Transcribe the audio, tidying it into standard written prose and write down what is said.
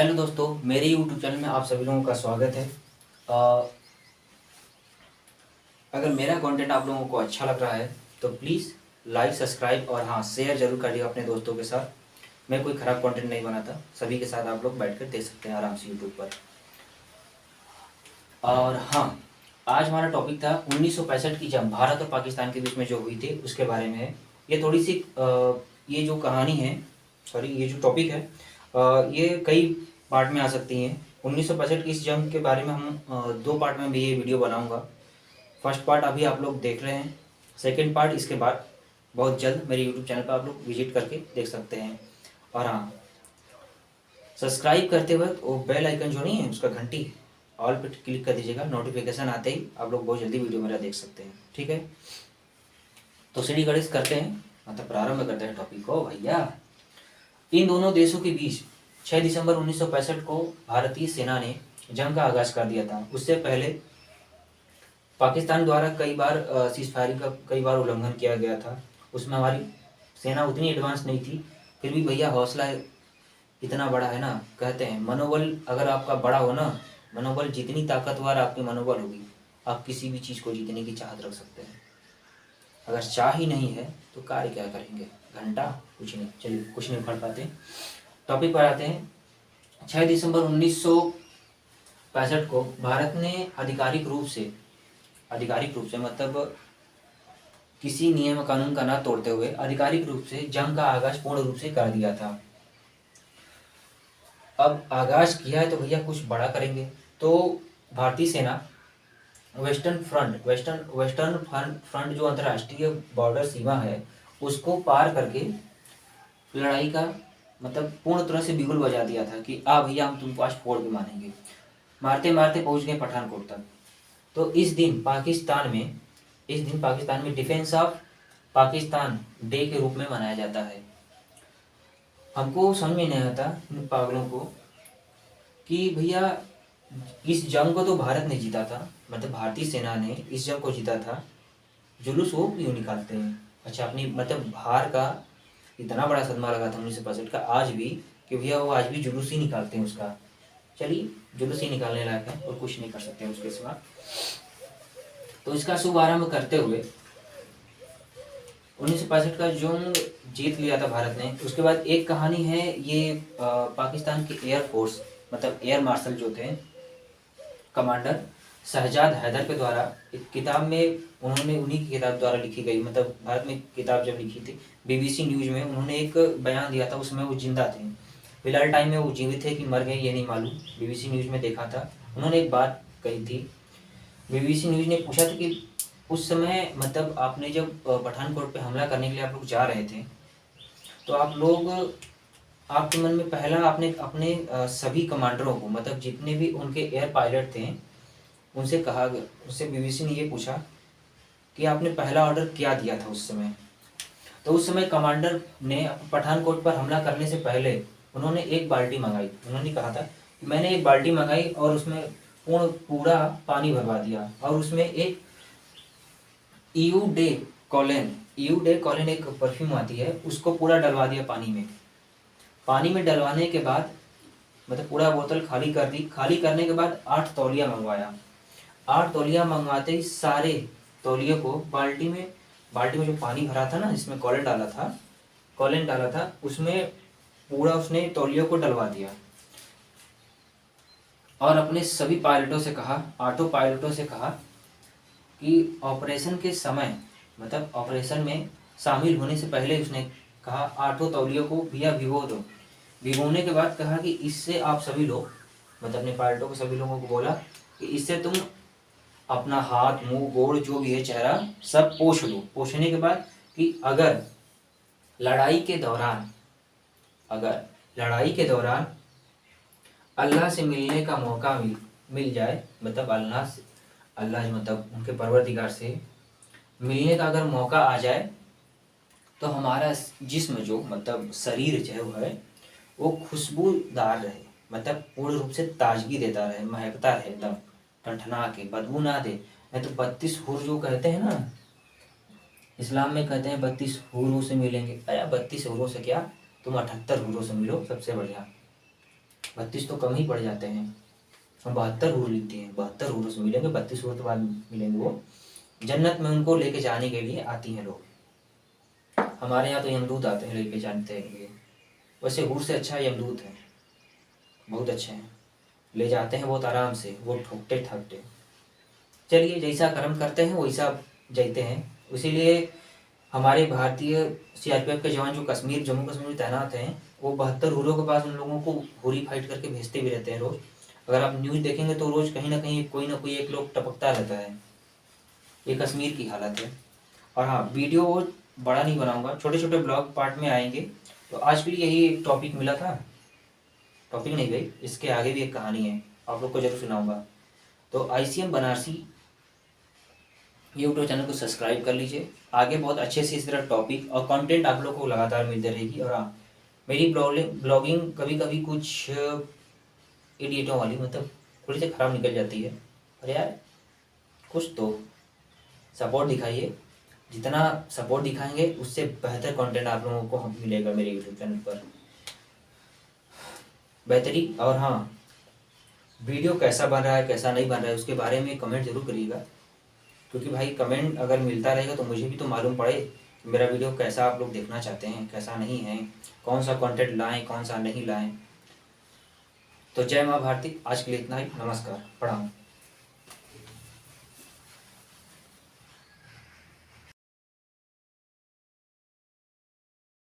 Hello दोस्तों, मेरे YouTube channel में आप सभी लोगों का स्वागत है। अ, अगर मेरा कंटेंट आप लोगों को अच्छा लग रहा है तो प्लीज़ लाइक, सब्सक्राइब और हाँ, शेयर जरूर करिएगा अपने दोस्तों के साथ। मैं कोई ख़राब कंटेंट नहीं बनाता, सभी के साथ आप लोग बैठकर देख सकते हैं आराम से यूट्यूब पर। और हाँ, आज हमारा टॉपिक था 1965 की जंग भारत और पाकिस्तान के बीच में जो हुई थी उसके बारे में है। ये थोड़ी सी ये जो कहानी है, सॉरी, ये जो टॉपिक है, ये कई पार्ट में आ सकती हैं। 1965 की इस जंग के बारे में हम दो पार्ट में भी ये वीडियो बनाऊंगा। फर्स्ट पार्ट अभी आप लोग देख रहे हैं, सेकेंड पार्ट इसके बाद बहुत जल्द मेरे यूट्यूब चैनल पर आप लोग विजिट करके देख सकते हैं। और हाँ, सब्सक्राइब करते वक्त वो बेल आइकन जो नहीं है उसका घंटी ऑल पे क्लिक कर दीजिएगा। नोटिफिकेशन आते ही आप लोग बहुत जल्दी वीडियो मेरा देख सकते हैं, ठीक है। तो सीढ़ी गणेश करते हैं, मतलब प्रारंभ करते हैं टॉपिक को भैया। इन दोनों देशों के बीच 6 दिसंबर 1965 को भारतीय सेना ने जंग का आगाज कर दिया था। उससे पहले पाकिस्तान द्वारा कई बार सीजफायर का कई बार उल्लंघन किया गया था। उसमें हमारी सेना उतनी एडवांस नहीं थी, फिर भी भैया हौसला इतना बड़ा है ना। कहते हैं मनोबल अगर आपका बड़ा हो ना, मनोबल जितनी ताकतवर आपकी मनोबल होगी, आप किसी भी चीज़ को जीतने की चाहत रख सकते हैं। अगर चाह ही नहीं है तो कार्य क्या करेंगे, घंटा कुछ नहीं। चलिए, कुछ नहीं पढ़ पाते, टॉपिक पर आते हैं। 6 दिसंबर 1965 को भारत ने आधिकारिक रूप से मतलब किसी नियम कानून का ना तोड़ते हुए आधिकारिक रूप से जंग का आगाज पूर्ण रूप से कर दिया था। अब आगाज किया है तो भैया कुछ बड़ा करेंगे। तो भारतीय सेना वेस्टर्न फ्रंट जो अंतर्राष्ट्रीय बॉर्डर सीमा है उसको पार करके लड़ाई का मतलब पूर्ण तरह से बिगुल बजा दिया था कि आ भैया हम तुमको आज फोड़ के मारेंगे। मारते मारते पहुंच गए पठानकोट तक। तो इस दिन पाकिस्तान में डिफेंस ऑफ पाकिस्तान डे के रूप में मनाया जाता है। हमको समझ में नहीं आता इन पागलों को कि भैया इस जंग को तो भारत ने जीता था, मतलब भारतीय सेना ने इस जंग को जीता था, जुलूस वो क्यों निकालते हैं। अच्छा, अपनी मतलब हार का इतना बड़ा सदमा लगा था 1965 का आज भी, कि भैया वो आज भी जुलूस ही निकालते हैं उसका। चलिए, जुलूस ही निकालने लायक है और कुछ नहीं कर सकते हैं उसके सिवा। तो इसका शुभारंभ करते हुए 1965 का जो जीत लिया था भारत ने, उसके बाद एक कहानी है ये पाकिस्तान के एयरफोर्स मतलब एयर मार्शल जो थे कमांडर शहजाद हैदर के द्वारा एक किताब में, उन्होंने उन्हीं की किताब द्वारा लिखी गई, मतलब भारत में किताब जब लिखी थी बीबीसी न्यूज में उन्होंने एक बयान दिया था। उसमें वो जिंदा थे, फिलहाल टाइम में वो जीवित थे कि मर गए ये नहीं मालूम। बीबीसी न्यूज में देखा था, उन्होंने एक बात कही थी। बीबीसी न्यूज ने पूछा था कि उस समय मतलब आपने जब पठानकोट पे हमला करने के लिए आप लोग जा रहे थे तो आप लोग, आपके मन में पहला आपने अपने सभी कमांडरों को मतलब जितने भी उनके एयर पायलट थे उनसे कहा, उससे बीबीसी ने ये पूछा कि आपने पहला ऑर्डर क्या दिया था उस समय। तो उस समय कमांडर ने पठानकोट पर हमला करने से पहले उन्होंने एक बाल्टी मंगाई। उन्होंने कहा था कि मैंने एक बाल्टी मंगाई और उसमें पूरा पानी भरवा दिया और उसमें एक ईयू डे कॉलिन एक परफ्यूम आती है उसको पूरा डलवा दिया पानी में। पानी में डलवाने के बाद मतलब पूरा बोतल खाली कर दी। खाली करने के बाद 8 तौलिया मंगवाया। 8 तौलिया मंगवाते ही सारे तौलियों को बाल्टी में जो पानी भरा था ना, जिसमें कॉलिन डाला था उसमें पूरा उसने तौलियों को डलवा दिया और अपने सभी पायलटों से कहा, 8 पायलटों से कहा कि ऑपरेशन के समय मतलब ऑपरेशन में शामिल होने से पहले उसने कहा 8 तौलियों को भैया भिगो दो। भिगोने के बाद कहा कि इससे आप सभी लोग मतलब अपने पायलटों को सभी लोगों को बोला कि इससे तुम अपना हाथ, मुंह, गोड़ जो भी है, चेहरा सब पोंछ लो। पोंछने के बाद कि अगर लड़ाई के दौरान अल्लाह से मिलने का मौका मिल जाए, मतलब अल्लाह मतलब उनके परवरदिगार से मिलने का अगर मौका आ जाए तो हमारा जिस्म जो मतलब शरीर जो है वो खुशबूदार रहे, मतलब पूर्ण रूप से ताजगी देता रहे, महकता रहे, एकदम ठनठना के, बदबू ना दे। नहीं तो 32 हुर जो कहते हैं ना, इस्लाम में कहते हैं 32 हुरों से मिलेंगे। अरे 32 हुरों से क्या, तुम 78 हुरों से मिलो, सबसे बढ़िया। 32 तो कम ही पड़ जाते हैं। हम 72 हूर लिखते हैं, 72 हूरों से मिलेंगे, 32 हूर के बाद मिलेंगे वो। जन्नत में उनको लेके जाने के लिए आती हैं लोग। हमारे यहाँ तो यमदूत आते हैं लेके जाने के लिए। वैसे हूर से अच्छा यमदूत है, बहुत अच्छे हैं, ले जाते हैं बहुत आराम से, वो ठोकते ठाकते। चलिए, जैसा कर्म करते हैं वैसा जीते हैं। इसीलिए हमारे भारतीय सीआरपीएफ के जवान जो कश्मीर, जम्मू कश्मीर में तैनात हैं, वो 72 हूरों के पास उन लोगों को हुरी फाइट करके भेजते भी रहते हैं रोज। अगर आप न्यूज़ देखेंगे तो रोज कहीं ना कोई एक लोग टपकता रहता है। ये कश्मीर की हालत है। और हाँ, वीडियो बड़ा नहीं बनाऊंगा, छोटे छोटे ब्लॉग पार्ट में आएंगे। तो आज के लिए यही एक टॉपिक मिला था। टॉपिक नहीं भाई, इसके आगे भी एक कहानी है, आप लोग को जरूर सुनाऊंगा। तो आईसीएम बनारसी यूट्यूब चैनल को सब्सक्राइब कर लीजिए। आगे बहुत अच्छे से इस तरह टॉपिक और कंटेंट आप लोग को लगातार मिलते रहेगी। और हाँ, मेरी ब्लॉगिंग कभी कभी कुछ इडियटों वाली, मतलब थोड़ी सी खराब निकल जाती है। और यार, कुछ तो सपोर्ट दिखाइए। जितना सपोर्ट दिखाएंगे उससे बेहतर कंटेंट आप लोगों को मिलेगा मेरे यूट्यूब चैनल पर, बेहतरी। और हाँ, वीडियो कैसा बन रहा है कैसा नहीं बन रहा है उसके बारे में कमेंट जरूर करिएगा, क्योंकि भाई कमेंट अगर मिलता रहेगा तो मुझे भी तो मालूम पड़े कि मेरा वीडियो कैसा आप लोग देखना चाहते हैं, कैसा नहीं है, कौन सा कंटेंट लाएं कौन सा नहीं लाएं। तो जय माँ भारती, आज के लिए इतना ही। नमस्कार, प्रणाम।